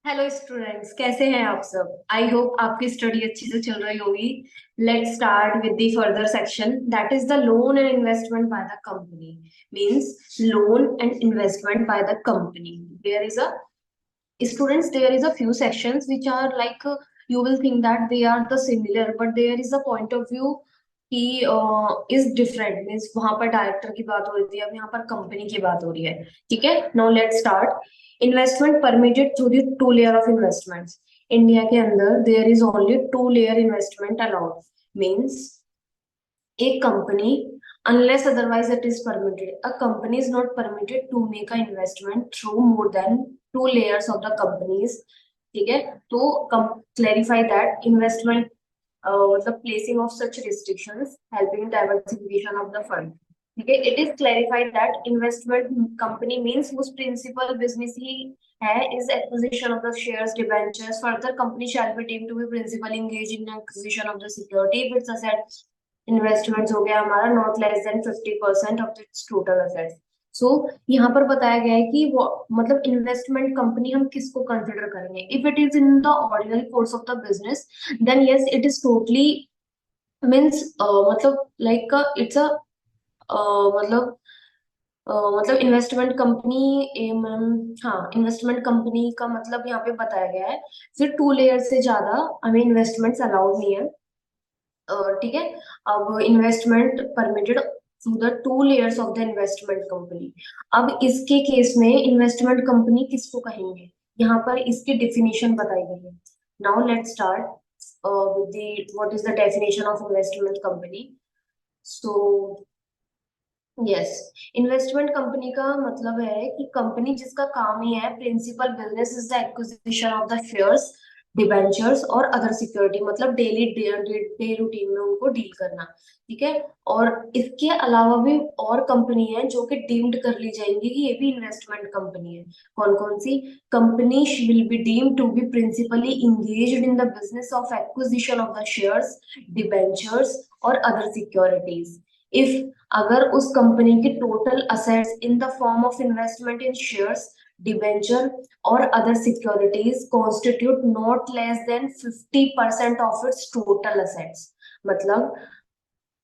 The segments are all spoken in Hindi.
हेलो स्टूडेंट्स, कैसे हैं आप सब। आई होप आपकी स्टडी अच्छी से चल रही होगी। Let's start with the further section, that is the loan and investment by the company. Means loan and investment by the company. There is a students, there is a few sections which are like you will think that they are the similar, but there is a point of view कि is different। मीन्स वहां पर डायरेक्टर की बात हो रही थी, अब यहाँ पर कंपनी की बात हो रही है। ठीक है, now let's start. Investment permitted through the two layer of investments. India के अंदर there is only two layer investment allowed. Means a company, unless otherwise it is permitted, a company is not permitted to make an investment through more than two layers of the companies. ठीक है, तो clarify that investment, the placing of such restrictions helping diversification of the fund. ठीक है, it is clarified that investment company means whose principal business ही है is acquisition of the shares, debentures. Further, company shall be deemed to be principal engaged in acquisition of the security if its assets, investments हो गया हमारा, not less than 50% of its total assets. So यहाँ पर बताया गया है कि वो मतलब इन्वेस्टमेंट कंपनी हम किसको कंसिडर करेंगे। If it is in the ordinary course of the business, then yes it is totally means मतलब लाइक इट्स अ मतलब मतलब इन्वेस्टमेंट कंपनी। हाँ, इन्वेस्टमेंट कंपनी का मतलब यहाँ पे बताया गया है। फिर टू लेयर से ज्यादा हमें इन्वेस्टमेंट्स अलाउड नहीं है। ठीक है, अब investment permitted through the two layers of the investment company. अब इसके केस में इन्वेस्टमेंट कंपनी किसको कहेंगे, यहाँ पर इसकी डेफिनेशन बताई गई है। Now let's start with the what is the definition of investment company. So yes, investment company का मतलब है कि कंपनी जिसका काम ही है, principal business is the acquisition of the shares, debentures और अदर सिक्योरिटी, मतलब डेली डे रूटीन में उनको डील करना। ठीक है, और इसके अलावा भी और कंपनी है जो कि डीम्ड कर ली जाएंगी कि ये भी इन्वेस्टमेंट कंपनी है। कौन कौन सी company will be deemed to be principally engaged in the business of acquisition of the shares, debentures और अदर सिक्योरिटीज। इफ अगर उस कंपनी की total assets in the form of investment in shares, debenture और other securities constitute not less than 50% of its total assets. मतलब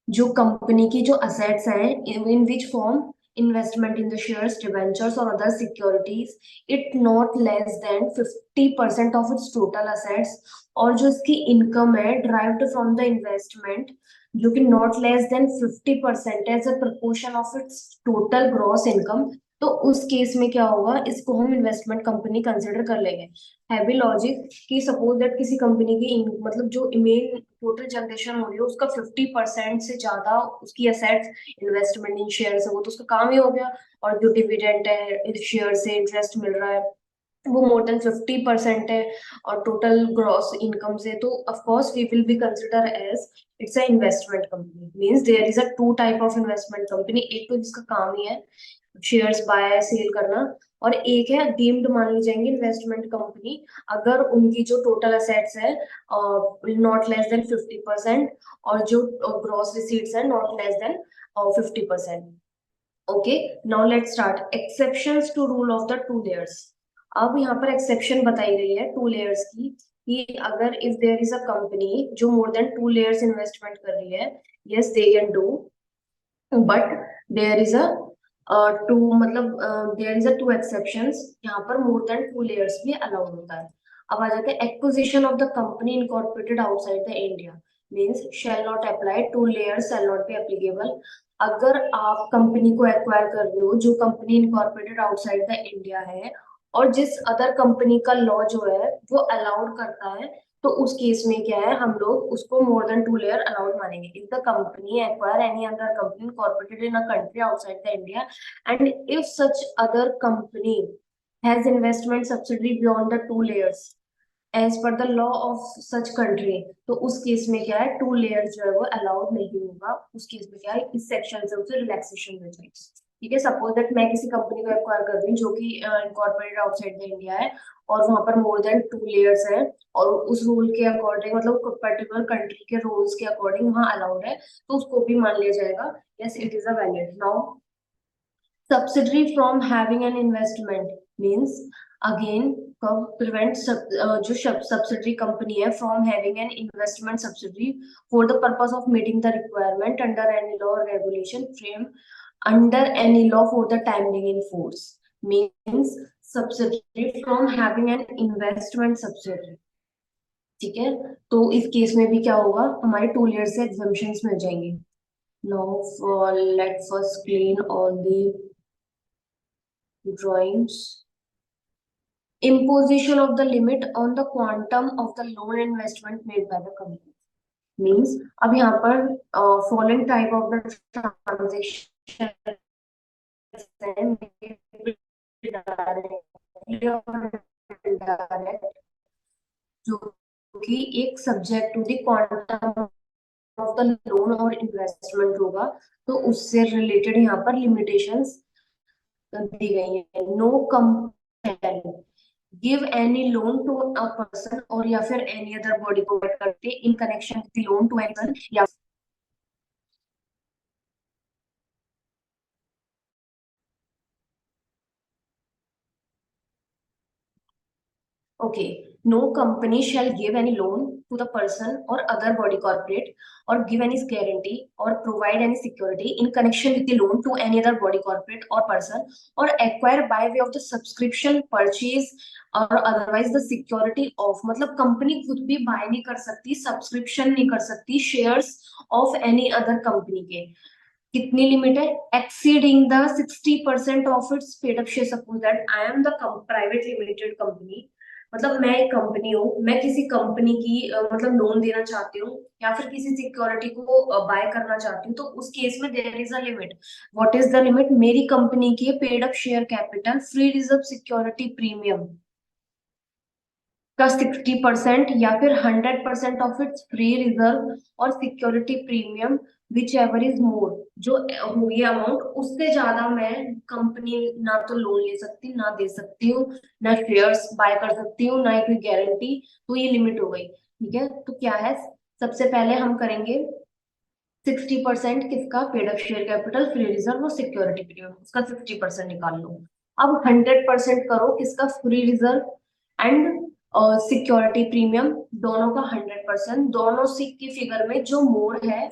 जो कंपनी की जो असेट्स हैं, in which form investment in the shares, debentures और other securities, it not less than 50% of its total assets. और जो इसकी इनकम है ड्राइव्ड फ्रॉम द इन्वेस्टमेंट, जो कि not less than 50% as a proportion of its total gross income, तो उस केस में क्या होगा, इसको हम इन्वेस्टमेंट कंपनी कंसिडर कर लेंगे। हैवी लॉजिक कि सपोज दैट किसी कंपनी की मतलब जो मेन टोटल जनरेशन हो रही है उसका 50% से ज्यादा उसकी असेट्स इन्वेस्टमेंट इन शेयर है, वो तो उसका काम ही हो गया। और जो डिविडेंड है शेयर से इंटरेस्ट मिल रहा है वो मोर देन 50% है और टोटल ग्रॉस इनकम से, तो of course we will be consider as it's a investment company. Means there is a two type of investment company, एक तो जिसका काम ही है शेयर्स बाय सेल करना, और एक है डीम्ड मान ली जाएंगी इन्वेस्टमेंट कंपनी अगर उनकी जो टोटल असेट्स है नॉट लेस देन 50% और जो ग्रॉस रिसीट्स है not less than 50%। Okay, now let's start exceptions to rule of the two layers. अब यहाँ पर एक्सेप्शन बताई गई है टू लेयर्स की, कि अगर if there is a company जो more than two layers investment कर रही है, yes they can do, but there is a two मतलब there is a two exceptions, यहाँ पर मोर देन टू लेयर्स भी अलाउड होता है। अब आ जाते हैं acquisition of the company incorporated outside the India. Means shall not apply, two layers shall not be applicable. अगर आप कंपनी को एक्वायर कर रहे हो जो company incorporated outside the India है और जिस अदर कंपनी का लॉ जो है वो अलाउड करता है, तो उस केस में क्या है, हम लोग उसको more than two layer allowed मानेंगे। If the company acquire any other company incorporated in a country outside the India, and if such other company has investment subsidiary beyond the two layers as per the law of such country, तो उस केस में क्या है, टू लेयर जो है वो अलाउड नहीं होगा। उस केस में क्या है, इस सेक्शन से उसे रिलैक्सेशन मिल जाएगी। ठीक है, सपोज दैट मैं किसी कंपनी को एक्वायर कर रही हूँ जो कि इनकॉर्पोरेटेड आउटसाइड द इंडिया है और वहां पर मोर देन टू लेयर्स है, और उस रूल के अकॉर्डिंग मतलब पर्टिकुलर कंट्री के रूल्स के अकॉर्डिंग वहां अलाउड है, तो उसको भी मान लिया जाएगा, yes it is a valid. Now subsidiary from having an investment means again prevent जो subsidiary company है from having an investment subsidiary for the purpose of meeting the requirement under any law or regulation frame under any law for the time being in force means subsidiary from having an investment subsidiary. ठीक है, तो इस केस में भी क्या होगा, हमारे 2 layers से exemptions मिल जाएंगे. Now let's first clean all the drawings. Imposition of the limit on the quantum of the loan investment made by the company means अब यहाँ पर following type of the transaction जो कि एक subject to the quantum of the loan और इन्वेस्टमेंट होगा, तो उससे रिलेटेड यहाँ पर लिमिटेशंस दी गई है. No company give any loan to a person और या फिर एनी अदर बॉडी को करते in connection with loan to any या Okay, no company shall give any loan to the person or other body corporate or give any guarantee or provide any security in connection with the loan to any other body corporate or person or acquire by way of the subscription, purchase or otherwise the security of मतलब company खुद भी buy नहीं कर सकती, subscription नहीं कर सकती shares of any other company के. कितनी लिमिट है, exceeding the 60% of its paid up share. Suppose that I am the private limited company, मतलब मैं एक कंपनी हूँ, मैं किसी कंपनी की मतलब लोन देना चाहती हूँ या फिर किसी सिक्योरिटी को बाय करना चाहती हूँ, तो उस केस में there is a limit. What is the limit, मेरी कंपनी की paid up share capital free reserve security premium का 60% या फिर 100% ऑफ इट्स फ्री रिजर्व और security premium whichever is more, जो हो ये अमाउंट उससे ज्यादा मैं कंपनी ना तो लोन ले सकती, ना दे सकती हूँ, ना शेयर्स बाय कर सकती हूँ, ना ही कोई गारंटी. तो ये लिमिट हो गई. ठीक है, तो क्या है, सबसे पहले हम करेंगे 60% किसका, paid up share capital, free reserve और सिक्योरिटी प्रीमियम, उसका 60% निकाल लो. अब 100% करो किसका, free reserve and security premium, दोनों का 100%. दोनों की फिगर में जो मोर है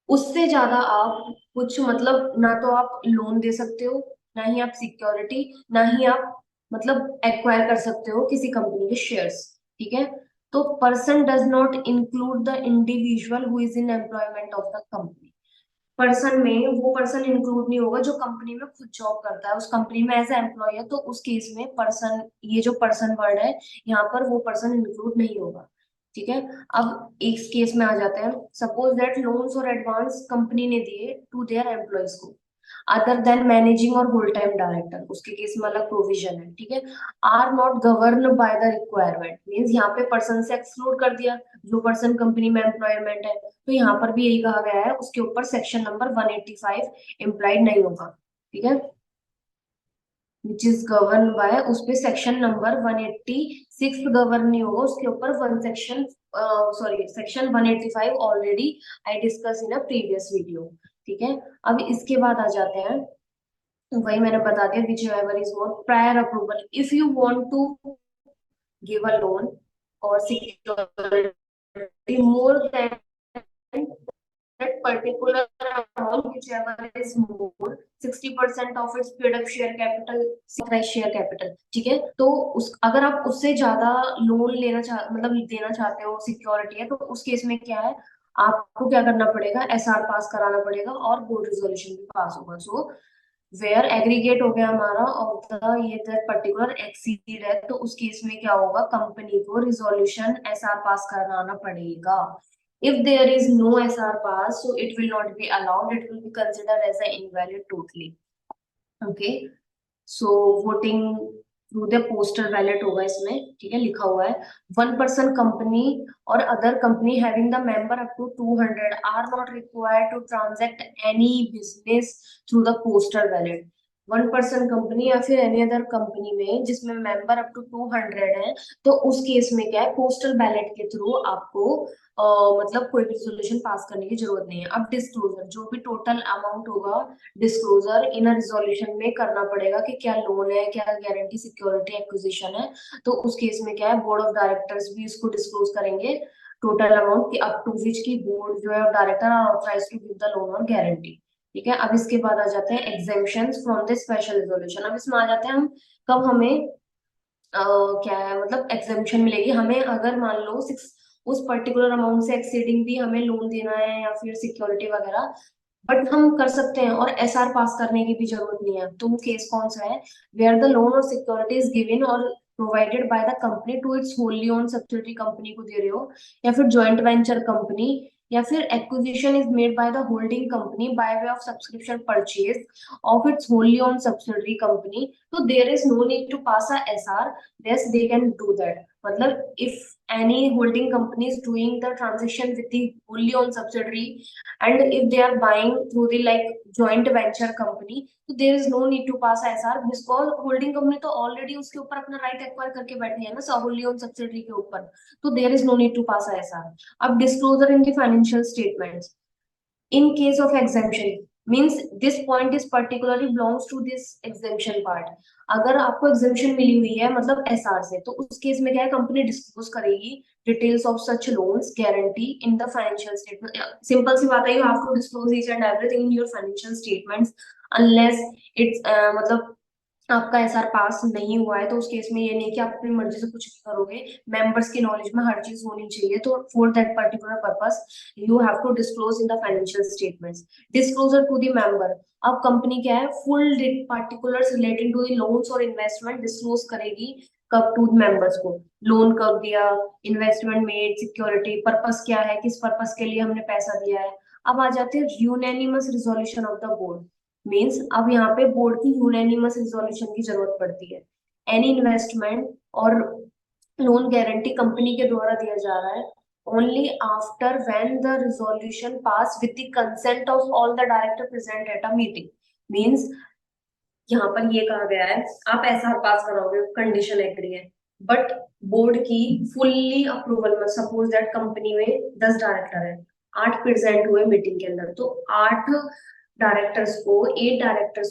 उससे ज्यादा आप कुछ मतलब ना तो आप लोन दे सकते हो, ना ही आप सिक्योरिटी, ना ही आप मतलब एक्वायर कर सकते हो किसी कंपनी के शेयर्स. ठीक है, तो person does not include the individual who is in employment of the company. Person में वो पर्सन इंक्लूड नहीं होगा जो कंपनी में खुद जॉब करता है, उस कंपनी में एज ए एम्प्लॉय है, तो उस केस में पर्सन, ये जो पर्सन वर्ड है यहाँ पर वो पर्सन इंक्लूड नहीं होगा. ठीक है, अब इस केस में आ जाते हैं. सपोज दैट लोन्स और एडवांस कंपनी ने दिए टू देयर एम्प्लॉयज को अदर देन मैनेजिंग और होल टाइम डायरेक्टर, उसके केस में अलग प्रोविजन है. ठीक है, are not govern by the requirement means यहाँ पे पर्सन से एक्सक्लूड कर दिया, जो पर्सन कंपनी में एम्प्लॉयमेंट है, तो यहाँ पर भी यही कहा गया है उसके ऊपर सेक्शन नंबर 185 इम्प्लाइड नहीं होगा. ठीक है, विच इज गवर्न बाय, उस पे सेक्शन नंबर 186 गवर्न नहीं होगा, उसके ऊपर one section sorry section 185 already I discuss in a previous video. ठीक है, अब इसके बाद आ जाते हैं, वही मैंने बता दिया, whichever is more prior approval if you want to give a loan और security more than that particular amount whichever is more 60% of its paid up share capital, authorized share capital. ठीक है, तो उस अगर आप उससे ज्यादा लोन लेना मतलब देना चाहते हो, सिक्योरिटी है, तो उस केस में क्या है, आपको क्या करना पड़ेगा, एसआर पास कराना पड़ेगा और बोर्ड रिजोल्यूशन भी पास होगा. सो वेयर एग्रीगेट हो गया हमारा ऑफ द ये दैट पर्टिकुलर एक्सीड है, तो उस केस में क्या होगा, कंपनी को रिजोल्यूशन एसआर पास कराना पड़ेगा. If there is no SR pass, so it will not be allowed. It will be considered as an invalid totally. Okay. So voting through the postal ballot होगा इसमें. ठीक है, लिखा हुआ है 1 person company or other company having the member up to 200 are not required to transact any business through the postal ballot. 1 person company या फिर एनी अदर कंपनी में जिसमें मेंबर अप टू 200 है, तो उस केस में क्या है, पोस्टल बैलेट के थ्रू आपको मतलब कोई भी रिजोल्यूशन पास करने की जरूरत नहीं है। अब डिस्क्लोजर, जो भी टोटल अमाउंट होगा, डिस्क्लोजर इन अ रिजोल्यूशन में करना पड़ेगा कि क्या लोन है, क्या गारंटी सिक्योरिटी एक्विजिशन है। तो उस केस में क्या है, बोर्ड ऑफ डायरेक्टर्स भी इसको डिस्क्लोज करेंगे टोटल अमाउंट की, अप टू विच की बोर्ड जो है director are authorised to give the loan और गारंटी। ठीक है, अब इसके बाद आ जाते हैं exemptions from the special resolution. अब इसमें आ जाते हैं हम कब हमें क्या है, मतलब एग्जेम्पशन मिलेगी हमें, अगर मान लो सिक्स उस पर्टिकुलर अमाउंट से एक्सीडिंग भी हमें लोन देना है या फिर सिक्योरिटी वगैरह, बट हम कर सकते हैं और एसआर पास करने की भी जरूरत नहीं है। तो वो केस कौन सा है, वेयर द लोन और सिक्योरिटी इज गिवन और provided by the company to its wholly own subsidiary company को दे रहे हो, या फिर जॉइंट वेंचर कंपनी, या फिर acquisition is made by the holding company by way of subscription purchase of its wholly owned subsidiary company, so there is no need to pass a SR. Yes, they can do that. मतलब if any holding company is doing the transaction with the wholly owned subsidiary, and if they are buying through the like joint venture company, so there is no need to pass SR, because holding company तो already उसके ऊपर अपना right acquire करके बैठी है ना, so wholly owned subsidiary के ऊपर, तो there is no need to pass SR. अब disclosure in the financial statements in case of exemption means this point is particularly belongs to this exemption part. अगर आपको exemption मिली हुई है मतलब एसआर से, तो उस केस में क्या है, कंपनी डिस्क्लोज करेगी details of such loans guarantee in the financial statement. Simple सी बात है, you have to disclose each and everything in your financial statements, unless it's मतलब आपका एसआर पास नहीं हुआ है, तो उस केस में ये नहीं कि आप अपनी मर्जी से कुछ भी करोगे, मेंबर्स की नॉलेज में हर चीज होनी चाहिए। तो for that particular purpose you have to disclose in the financial statements. Disclosure to the member, अब कंपनी क्या है, full particulars relating to the loans और इन्वेस्टमेंट डिस्क्लोज करेगी कब, टू मेंबर्स को, लोन कब दिया, इन्वेस्टमेंट मेड, सिक्योरिटी, पर्पस क्या है, किस पर्पस के लिए हमने पैसा दिया है। अब आ जाते हैं unanimous resolution of the board. Means अब यहाँ पे बोर्ड की यूनानिमस रिजोल्यूशन की जरूरत पड़ती है। एनी इन्वेस्टमेंट और लोन गारंटी कंपनी के द्वारा दिया जा रहा है only after when the resolution pass with the consent of all the director present at a meeting. Means यहाँ पर ये कहा गया है, आप ऐसा पास कराओगे, कंडीशन एग्री है, बट बोर्ड की फुल्ली अप्रूवल में, सपोज दैट कंपनी में 10 डायरेक्टर है, 8 प्रेजेंट हुए मीटिंग के अंदर, तो 8 डायरेक्टर्स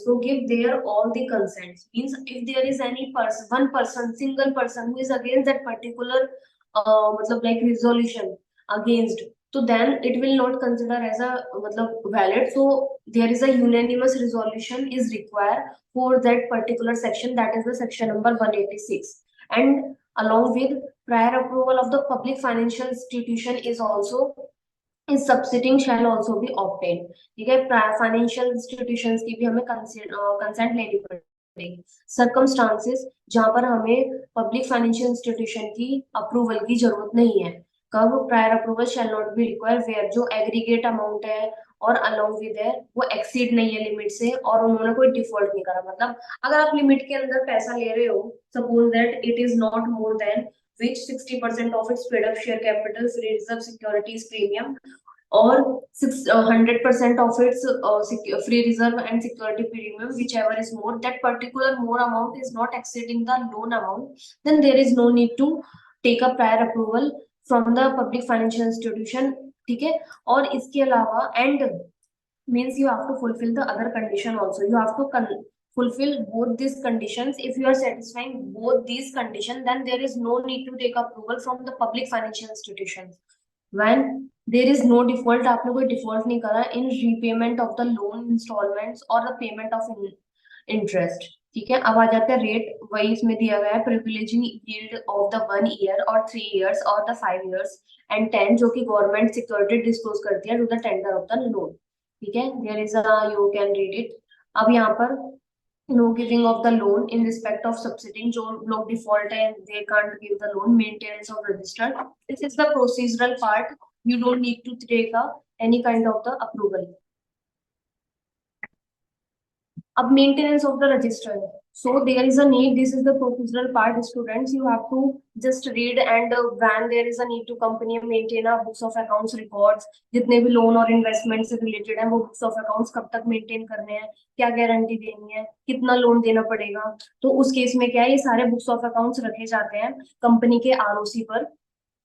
को give their all the consents. Means if there is any person, one person, single person who is against that particular मतलब लाइक रिजोल्यूशन अगेंस्ट, तो then it will not consider as a मतलब valid. So there is a unanimous resolution is required for that particular section, that is the section number 186, and along with prior approval of the public financial institution is also is subsitting shall also be obtained। ठीक है, फाइनेंशियल इंस्टीट्यूशंस की भी हमें कंसेंट लेनी पड़ेगी। सर्कमस्टांसेस जहां पर हमें पब्लिक फाइनेंशियल इंस्टीट्यूशन की अप्रूवल की जरूरत नहीं है, कब, prior approval shall not be require where जो एग्रीगेट अमाउंट है और अलोंग विद है वो एक्सीड नहीं है लिमिट से, और उन्होंने कोई डिफॉल्ट नहीं करा। मतलब अगर आप लिमिट के अंदर पैसा ले रहे हो, suppose that it is not more than which 60% of its paid up share capital, free reserve securities premium, or 100% of its free reserve and security premium, whichever is more, that particular more amount is not exceeding the loan amount, then there is no need to take a prior approval from the public financial institution। ठीक है, और इसके अलावा and means you have to fulfill the other condition also, you have to fulfill both these conditions. If you are satisfying both these conditions, then there is no need to take approval from the public financial institutions। when there is no default, आपने कोई default नहीं करा in repayment of the loan installments or the payment of interest। ठीक है, अब आ जाता है रेट, वही इसमें दिया गया है, privileging yield of the 1 year और 3 इयर्स और द 5 इयर्स एंड 10, जो कि गवर्नमेंट सिक्योरिटी डिस्क्लोज करती है to the tender of the loan. ठीक है, there is a, you can read it. अब यहाँ पर no giving of the loan in respect of subsiding, जो लोग डिफॉल्ट है they can't give the loan, maintenance of register, this is the procedural part, you don't need to take any kind of the approval। अब मेंटेनेंस ऑफ द रजिस्टर है, So there is a need, this is the procedural part, students, you have to just read, and when there is a need to company maintain a books of accounts records, जितने भी लोन और इन्वेस्टमेंट से रिलेटेड है वो बुक्स ऑफ अकाउंट्स कब तक मेंटेन करने हैं, क्या गारंटी देनी है, कितना लोन देना पड़ेगा, तो उस केस में क्या है, ये सारे बुक्स ऑफ अकाउंट्स रखे जाते हैं कंपनी के आरओसी पर,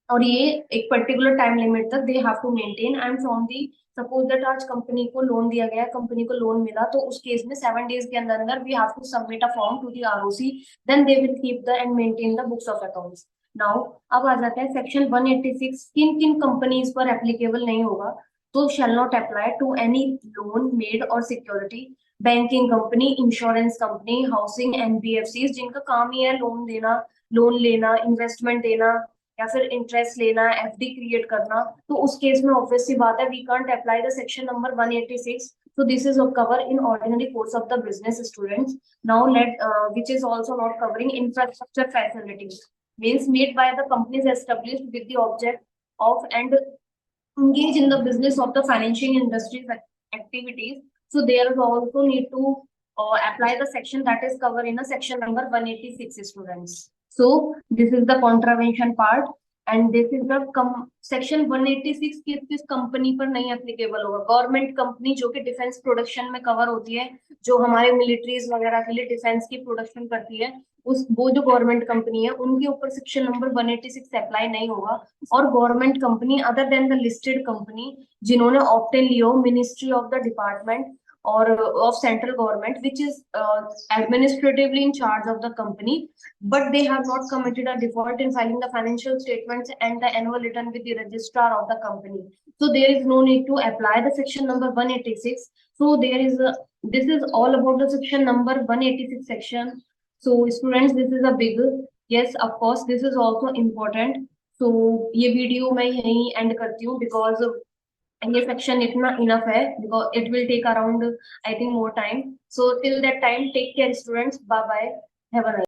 और ये एक पर्टिकुलर टाइम लिमिट तक they have to maintain, and from the, suppose that आज कंपनी को लोन दिया गया, कंपनी को लोन मिला, तो उस केस में 7 days के अंदर अंदर we have to submit a form to the ROC, then they will keep the and maintain the books of accounts. Now अब आ जाता है सेक्शन 186, किन किन कंपनीज पर एप्लीकेबल नहीं होगा, तो shall not apply to any loan made और security, banking company, insurance company, housing NBFC, जिनका काम ही है लोन देना, लोन लेना, इन्वेस्टमेंट देना, या फिर इंटरेस्ट लेना, एफडी क्रिएट करना, तो उस केस में ऑब्वियस सी बात है we can't apply the section number 186, so this is a cover in ordinary course of the business students. Now let which is also not covering infrastructure facilities, means made by the companies established with the object of and engage in the business of the financial industries activities, so there is also need to apply the section that is covered in a section number 186, students. So this is the contravention part, and this is the section 186 किस कंपनी पर नहीं एप्लीकेबल होगा, गवर्नमेंट कंपनी जो कि डिफेंस प्रोडक्शन में कवर होती है, जो हमारे मिलिट्रीज वगैरह के लिए डिफेंस की प्रोडक्शन करती है, उस वो जो गवर्नमेंट कंपनी है उनके ऊपर सेक्शन नंबर 186 अप्लाई नहीं होगा, और government company other than the listed company जिन्होंने ऑप्टेन लियो ministry of the department or of central government which is administratively in charge of the company, but they have not committed a default in filing the financial statements and the annual return with the registrar of the company, so there is no need to apply the section number 186. So there is a, this is all about the section number 186 section. So students, this is a big, yes of course this is also important. So ये वीडियो मैं यहीं एंड करती हूँ बिकॉज ये सेक्शन इतना इनफ है, because it will take around I think more time, so till that time take care students, bye bye, have a